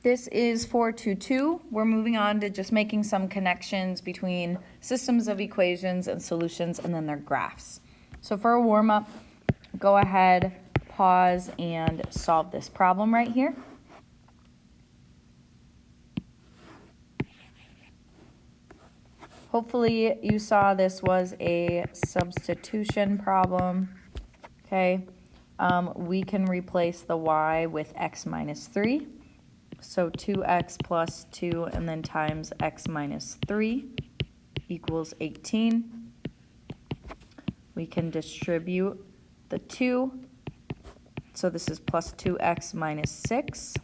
This is 422. We're moving on to just making some connections between systems of equations and solutions and then their graphs. So for a warm-up, go ahead, pause, and solve this problem right here. Hopefully you saw this was a substitution problem. Okay, we can replace the y with x minus 3. So 2x plus 2 and then times x minus 3 equals 18. We can distribute the 2. So this is plus 2x minus 6.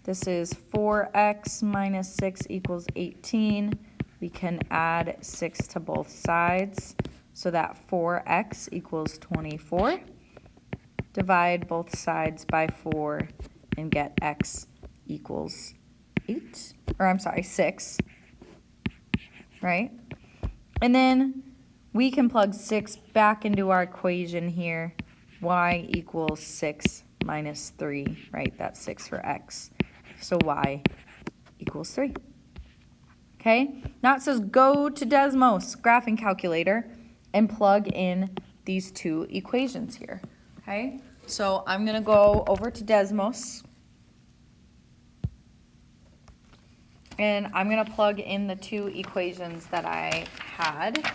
This is 4x minus 6 equals 18. We can add 6 to both sides. So that 4x equals 24. Divide both sides by 4 and get x equals 6, right? And then we can plug 6 back into our equation here. Y equals 6 minus 3, right? That's 6 for x. So y equals 3. Okay, now it says go to Desmos graphing calculator and plug in these two equations here. Okay, so I'm going to go over to Desmos and I'm going to plug in the two equations that I had.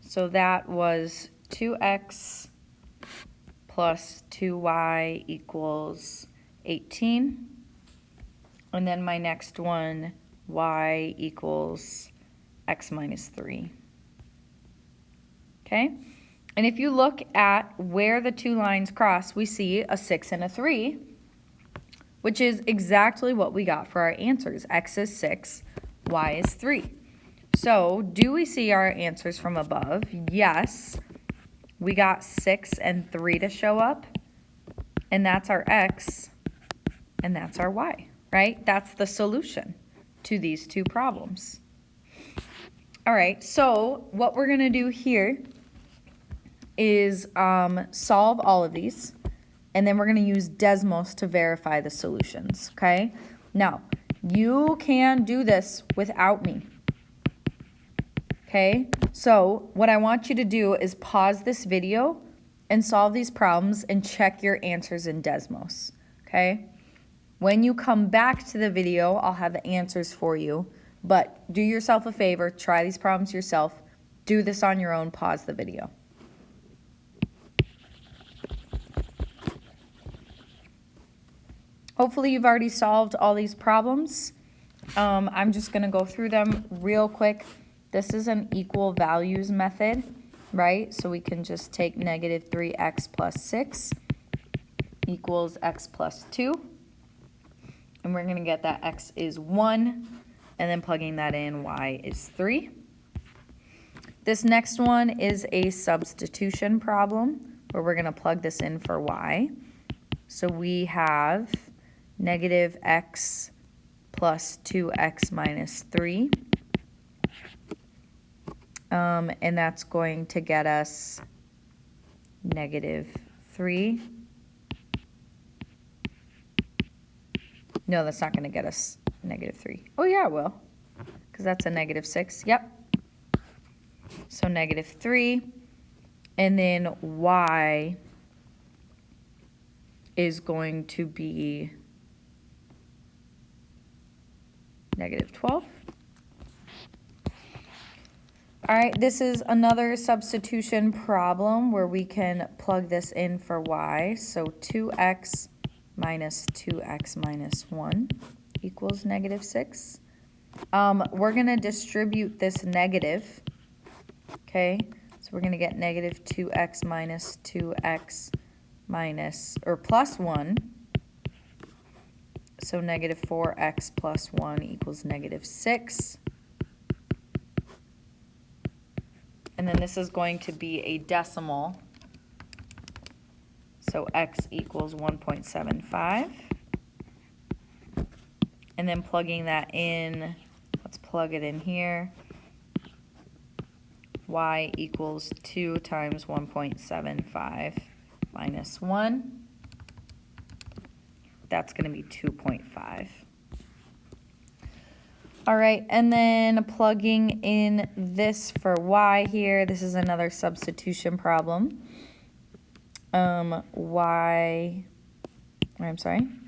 So that was 2x plus 2y equals 18. And then my next one, y equals x minus 3. Okay? And if you look at where the two lines cross, we see a 6 and a 3, which is exactly what we got for our answers. X is 6, y is 3. So, do we see our answers from above? Yes. We got 6 and 3 to show up, and that's our x, and that's our y, right? That's the solution to these two problems. All right, so what we're going to do here is solve all of these, and then we're going to use Desmos to verify the solutions, okay? Now, you can do this without me, okay? So what I want you to do is pause this video and solve these problems and check your answers in Desmos, okay? When you come back to the video, I'll have the answers for you, but do yourself a favor, try these problems yourself, do this on your own, pause the video. Hopefully you've already solved all these problems. I'm just going to go through them real quick. This is an equal values method, right? So we can just take negative 3x plus 6 equals x plus 2. And we're going to get that x is 1. And then plugging that in, y is 3. This next one is a substitution problem where we're going to plug this in for y. So we have negative x plus 2x minus 3. And that's going to get us negative 3. No, that's not going to get us negative 3. Oh, yeah, it will, because that's a negative 6. Yep. So negative 3. And then y is going to be negative 12. All right, this is another substitution problem where we can plug this in for y. So 2x minus 2x minus 1 equals negative 6. We're going to distribute this negative, okay? So we're going to get negative 2x minus 2x minus, or plus 1. So negative 4x plus 1 equals negative 6. And then this is going to be a decimal. So x equals 1.75. And then plugging that in, let's plug it in here. Y equals 2 times 1.75 minus 1. that's going to be 2.5. All right, and then plugging in this for y here, this is another substitution problem.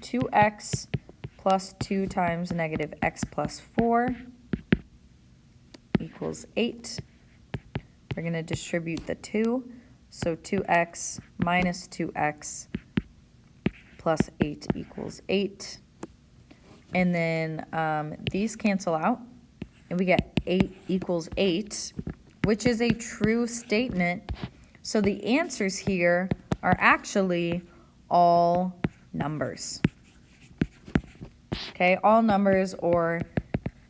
2x plus 2 times negative x plus 4 equals 8. We're going to distribute the 2, so 2x minus 2x plus 8 equals 8. And then these cancel out, and we get 8 equals 8, which is a true statement. So the answers here are actually all numbers. Okay, all numbers or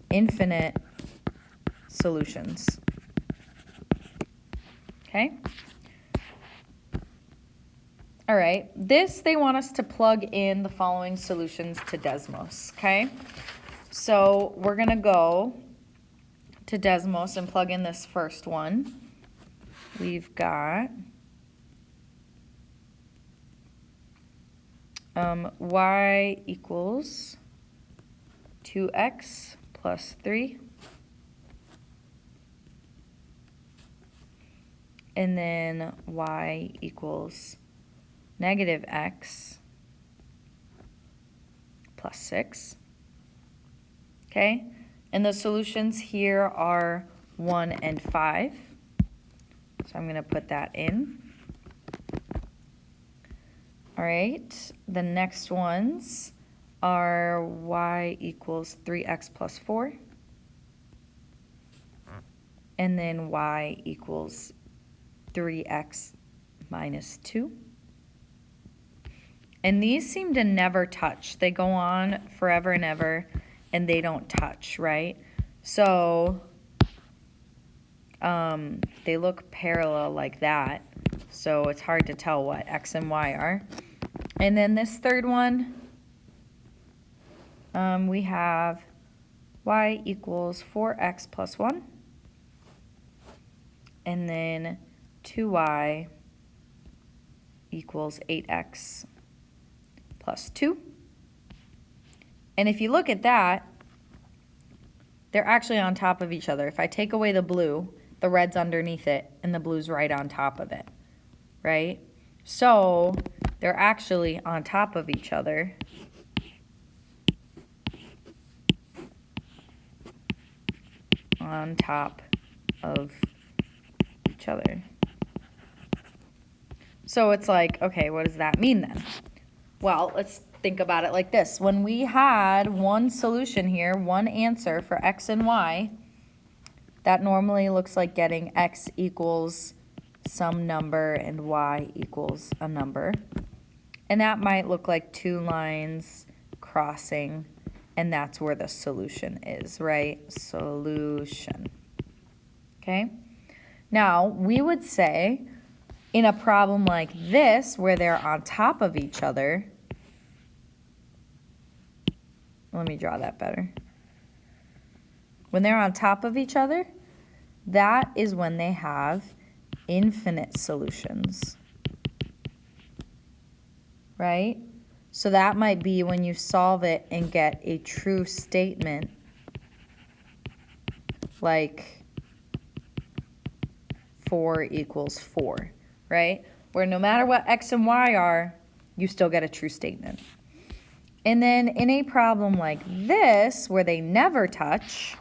infinite solutions. Okay? All right, this, they want us to plug in the following solutions to Desmos, okay? So we're going to go to Desmos and plug in this first one. We've got y equals 2x plus 3. And then y equals negative x plus 6. Okay, and the solutions here are 1 and 5. So I'm going to put that in. All right, the next ones are y equals 3x plus 4. And then y equals 3x minus 2. And these seem to never touch. They go on forever and ever, and they don't touch, right? So they look parallel like that. So it's hard to tell what x and y are. And then this third one, we have y equals 4x plus 1. And then 2y equals 8x plus 2. And if you look at that, they're actually on top of each other. If I take away the blue, the red's underneath it, and the blue's right on top of it, right? So they're actually on top of each other. On top of each other. So it's like, okay, what does that mean then? Well, let's think about it like this. When we had one solution here, one answer for x and y, that normally looks like getting x equals some number and y equals a number. And that might look like two lines crossing, and that's where the solution is, right? Solution. Okay? Now, we would say in a problem like this, where they're on top of each other, let me draw that better. When they're on top of each other, that is when they have infinite solutions, right? So that might be when you solve it and get a true statement, like 4 equals 4, right? Where no matter what x and y are, you still get a true statement. And then in a problem like this, where they never touch,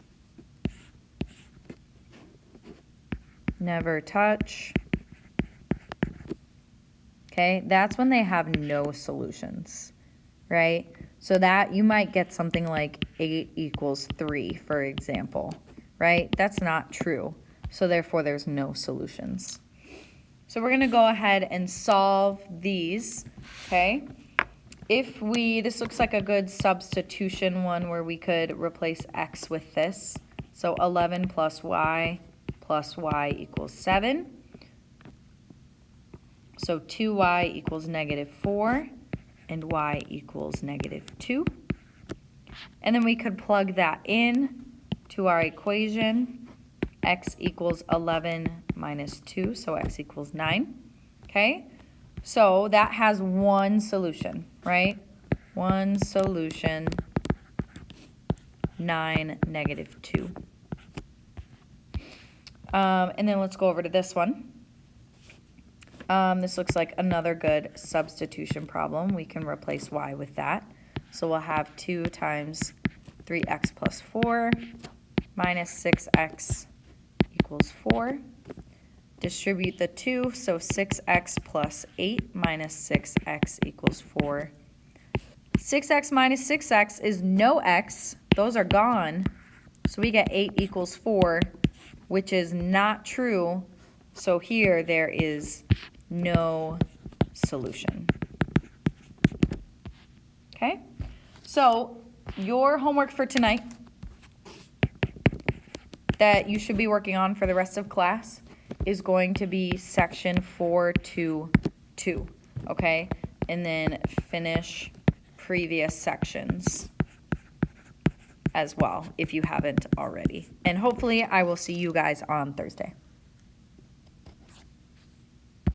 okay, that's when they have no solutions, right? So that you might get something like 8 equals 3, for example, right? That's not true. So therefore, there's no solutions. So we're going to go ahead and solve these, okay? This looks like a good substitution one where we could replace x with this. So 11 plus y equals 7. So 2y equals negative 4, and y equals negative 2. And then we could plug that in to our equation. X equals 11 minus 2, so x equals 9. Okay? So that has one solution, right? 1 solution, 9, negative 2. And then let's go over to this one. This looks like another good substitution problem. We can replace y with that. So we'll have 2 times 3x plus 4 minus 6x equals 4. Distribute the 2, so 6x plus 8 minus 6x equals 4. 6x minus 6x is no x. Those are gone. So we get 8 equals 4, which is not true. So here there is no solution. Okay? So your homework for tonight that you should be working on for the rest of class is going to be section 422, okay? And then finish previous sections as well if you haven't already. And hopefully I will see you guys on Thursday.